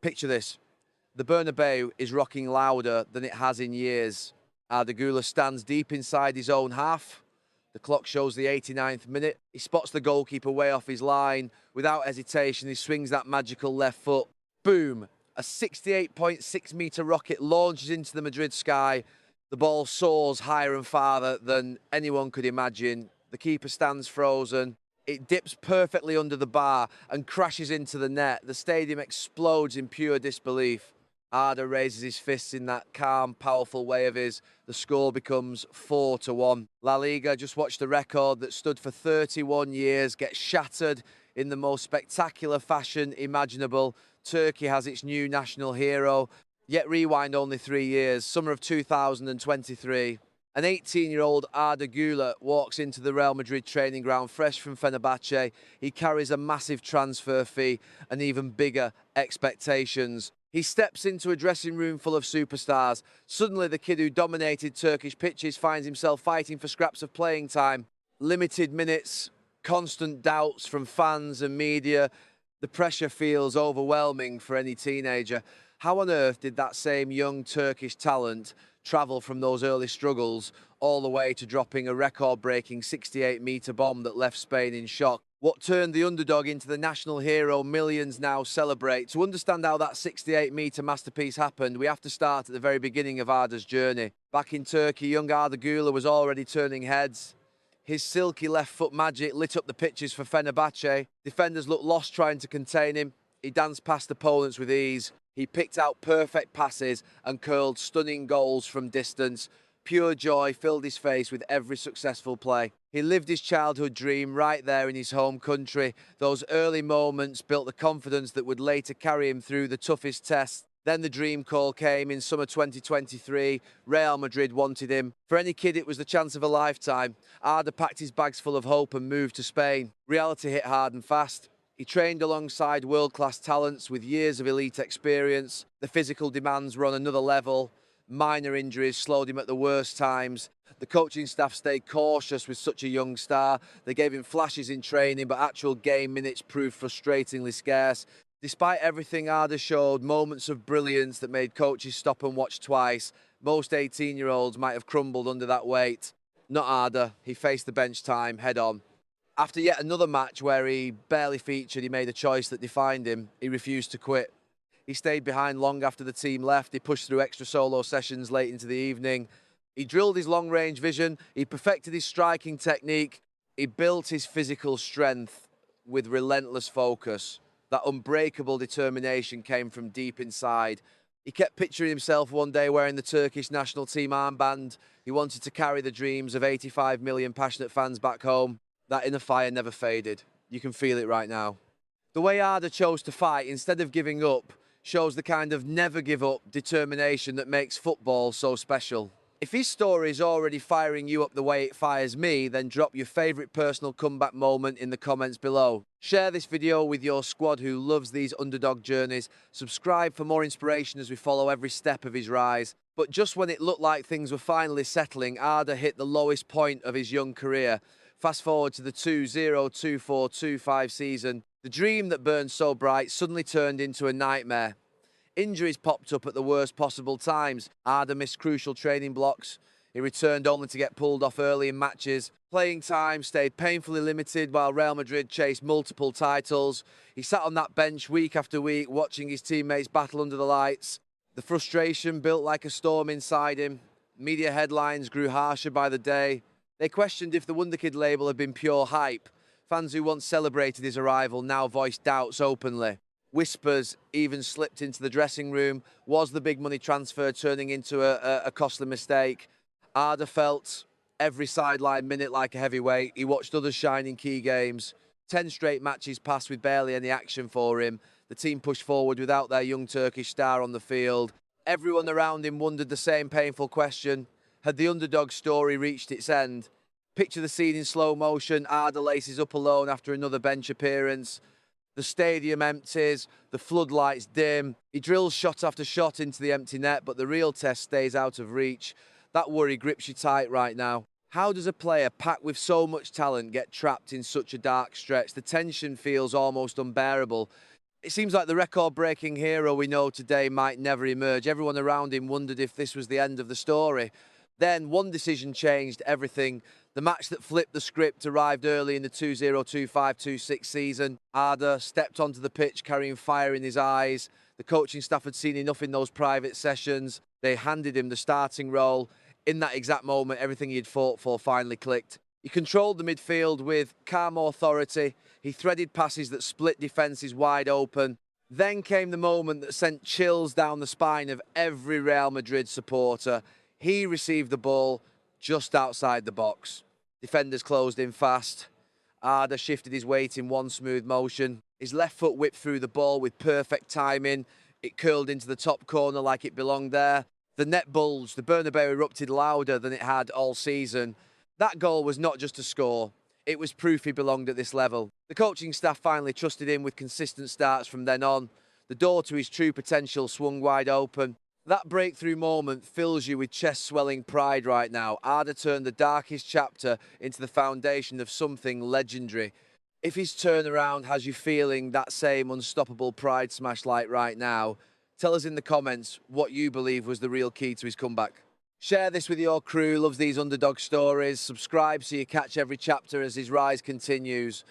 Picture this. The Bernabéu is rocking louder than it has in years. Arda Güler stands deep inside his own half. The clock shows the 89th minute. He spots the goalkeeper way off his line. Without hesitation, he swings that magical left foot. Boom! A 68.6-metre rocket launches into the Madrid sky. The ball soars higher and farther than anyone could imagine. The keeper stands frozen. It dips perfectly under the bar and crashes into the net. The stadium explodes in pure disbelief. Arda raises his fists in that calm, powerful way of his. The score becomes 4-1. La Liga just watched a record that stood for 31 years get shattered in the most spectacular fashion imaginable. Turkey has its new national hero. Yet rewind only 3 years, summer of 2023. An 18-year-old Arda Güler walks into the Real Madrid training ground fresh from Fenerbahce. He carries a massive transfer fee and even bigger expectations. He steps into a dressing room full of superstars. Suddenly, the kid who dominated Turkish pitches finds himself fighting for scraps of playing time. Limited minutes, constant doubts from fans and media. The pressure feels overwhelming for any teenager. How on earth did that same young Turkish talent travel from those early struggles all the way to dropping a record-breaking 68-metre bomb that left Spain in shock? What turned the underdog into the national hero millions now celebrate? To understand how that 68-metre masterpiece happened, we have to start at the very beginning of Arda's journey. Back in Turkey, young Arda Güler was already turning heads. His silky left foot magic lit up the pitches for Fenerbahce. Defenders looked lost trying to contain him. He danced past opponents with ease. He picked out perfect passes and curled stunning goals from distance. Pure joy filled his face with every successful play. He lived his childhood dream right there in his home country. Those early moments built the confidence that would later carry him through the toughest tests. Then the dream call came in summer 2023. Real Madrid wanted him. For any kid, it was the chance of a lifetime. Arda packed his bags full of hope and moved to Spain. Reality hit hard and fast. He trained alongside world-class talents with years of elite experience. The physical demands were on another level. Minor injuries slowed him at the worst times. The coaching staff stayed cautious with such a young star. They gave him flashes in training, but actual game minutes proved frustratingly scarce. Despite everything, Arda showed moments of brilliance that made coaches stop and watch twice. Most 18-year-olds might have crumbled under that weight. Not Arda. He faced the bench time head on. After yet another match where he barely featured, he made a choice that defined him. He refused to quit. He stayed behind long after the team left. He pushed through extra solo sessions late into the evening. He drilled his long-range vision. He perfected his striking technique. He built his physical strength with relentless focus. That unbreakable determination came from deep inside. He kept picturing himself one day wearing the Turkish national team armband. He wanted to carry the dreams of 85 million passionate fans back home. That inner fire never faded. You can feel it right now. The way Arda chose to fight instead of giving up shows the kind of never give up determination that makes football so special. If his story is already firing you up the way it fires me, then drop your favourite personal comeback moment in the comments below. Share this video with your squad who loves these underdog journeys. Subscribe for more inspiration as we follow every step of his rise. But just when it looked like things were finally settling, Arda hit the lowest point of his young career. Fast forward to the 2024-25 season. The dream that burned so bright suddenly turned into a nightmare. Injuries popped up at the worst possible times. Arda missed crucial training blocks. He returned only to get pulled off early in matches. Playing time stayed painfully limited while Real Madrid chased multiple titles. He sat on that bench week after week, watching his teammates battle under the lights. The frustration built like a storm inside him. Media headlines grew harsher by the day. They questioned if the Wonderkid label had been pure hype. Fans who once celebrated his arrival now voiced doubts openly. Whispers even slipped into the dressing room. Was the big money transfer turning into a costly mistake? Arda felt every sideline minute like a heavyweight. He watched others shine in key games. 10 straight matches passed with barely any action for him. The team pushed forward without their young Turkish star on the field. Everyone around him wondered the same painful question. Had the underdog story reached its end? Picture the scene in slow motion. Arda laces up alone after another bench appearance. The stadium empties, the floodlights dim. He drills shot after shot into the empty net, but the real test stays out of reach. That worry grips you tight right now. How does a player packed with so much talent get trapped in such a dark stretch? The tension feels almost unbearable. It seems like the record-breaking hero we know today might never emerge. Everyone around him wondered if this was the end of the story. Then one decision changed everything. The match that flipped the script arrived early in the 2025-26 season. Arda stepped onto the pitch carrying fire in his eyes. The coaching staff had seen enough in those private sessions. They handed him the starting role. In that exact moment, everything he'd fought for finally clicked. He controlled the midfield with calm authority. He threaded passes that split defences wide open. Then came the moment that sent chills down the spine of every Real Madrid supporter. He received the ball just outside the box. Defenders closed in fast. Arda shifted his weight in one smooth motion. His left foot whipped through the ball with perfect timing. It curled into the top corner like it belonged there. The net bulged. The Bernabéu erupted louder than it had all season. That goal was not just a score. It was proof he belonged at this level. The coaching staff finally trusted him with consistent starts from then on. The door to his true potential swung wide open. That breakthrough moment fills you with chest-swelling pride right now. Arda turned the darkest chapter into the foundation of something legendary. If his turnaround has you feeling that same unstoppable pride smash like right now, tell us in the comments what you believe was the real key to his comeback. Share this with your crew, loves these underdog stories. Subscribe so you catch every chapter as his rise continues.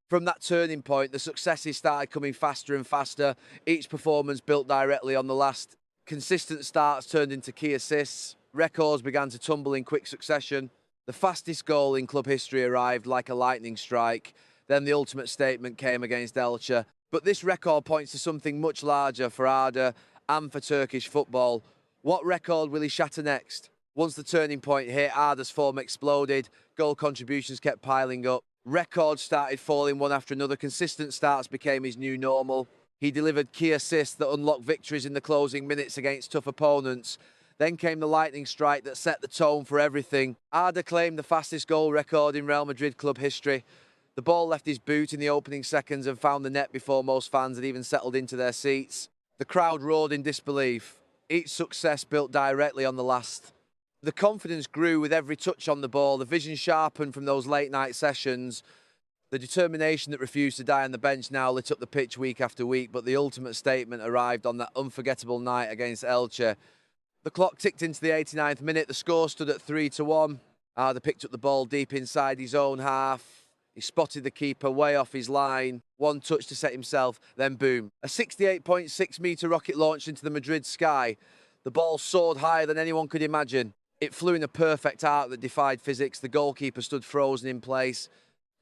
From that turning point, the successes started coming faster and faster. Each performance built directly on the last. Consistent starts turned into key assists. Records began to tumble in quick succession. The fastest goal in club history arrived like a lightning strike. Then the ultimate statement came against Elche. But this record points to something much larger for Arda and for Turkish football. What record will he shatter next? Once the turning point hit, Arda's form exploded. Goal contributions kept piling up. Records started falling one after another. Consistent starts became his new normal. He delivered key assists that unlocked victories in the closing minutes against tough opponents. Then came the lightning strike that set the tone for everything. Arda claimed the fastest goal record in Real Madrid club history. The ball left his boot in the opening seconds and found the net before most fans had even settled into their seats. The crowd roared in disbelief. Each success built directly on the last. The confidence grew with every touch on the ball. The vision sharpened from those late-night sessions. The determination that refused to die on the bench now lit up the pitch week after week, but the ultimate statement arrived on that unforgettable night against Elche. The clock ticked into the 89th minute. The score stood at 3-1. Arda picked up the ball deep inside his own half. He spotted the keeper way off his line. One touch to set himself, then boom. A 68.6-metre rocket launched into the Madrid sky. The ball soared higher than anyone could imagine. It flew in a perfect arc that defied physics. The goalkeeper stood frozen in place.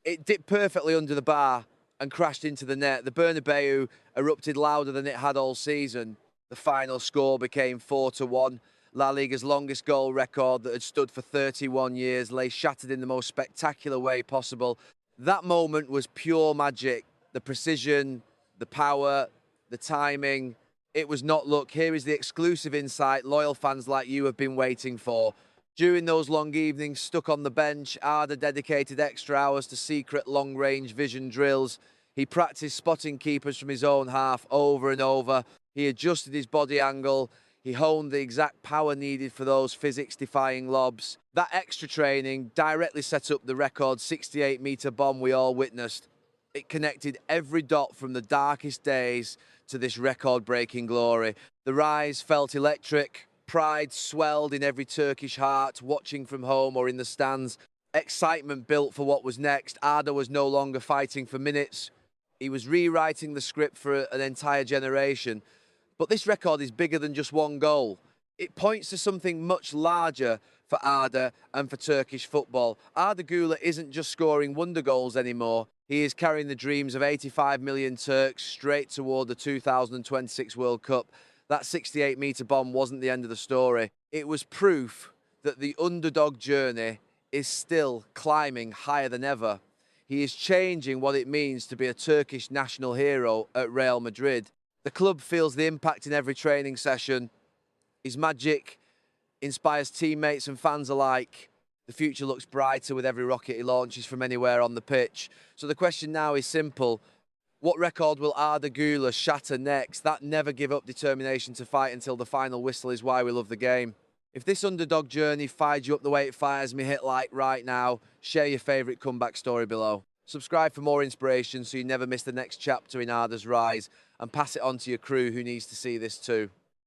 It dipped perfectly under the bar and crashed into the net. The Bernabéu erupted louder than it had all season. The final score became 4-1. La Liga's longest goal record that had stood for 31 years lay shattered in the most spectacular way possible. That moment was pure magic. The precision, the power, the timing. It was not luck. Here is the exclusive insight loyal fans like you have been waiting for. During those long evenings stuck on the bench, Arda dedicated extra hours to secret long-range vision drills. He practiced spotting keepers from his own half over and over. He adjusted his body angle. He honed the exact power needed for those physics-defying lobs. That extra training directly set up the record 68-metre bomb we all witnessed. It connected every dot from the darkest days to this record-breaking glory. The rise felt electric. Pride swelled in every Turkish heart, watching from home or in the stands. Excitement built for what was next. Arda was no longer fighting for minutes. He was rewriting the script for an entire generation. But this record is bigger than just one goal. It points to something much larger for Arda and for Turkish football. Arda Güler isn't just scoring wonder goals anymore. He is carrying the dreams of 85 million Turks straight toward the 2026 World Cup. That 68-metre bomb wasn't the end of the story. It was proof that the underdog journey is still climbing higher than ever. He is changing what it means to be a Turkish national hero at Real Madrid. The club feels the impact in every training session. His magic inspires teammates and fans alike. The future looks brighter with every rocket he launches from anywhere on the pitch. So the question now is simple. What record will Arda Güler shatter next? That never give up determination to fight until the final whistle is why we love the game. If this underdog journey fired you up the way it fires me, hit like right now. Share your favourite comeback story below. Subscribe for more inspiration so you never miss the next chapter in Arda's rise. and pass it on to your crew who needs to see this too.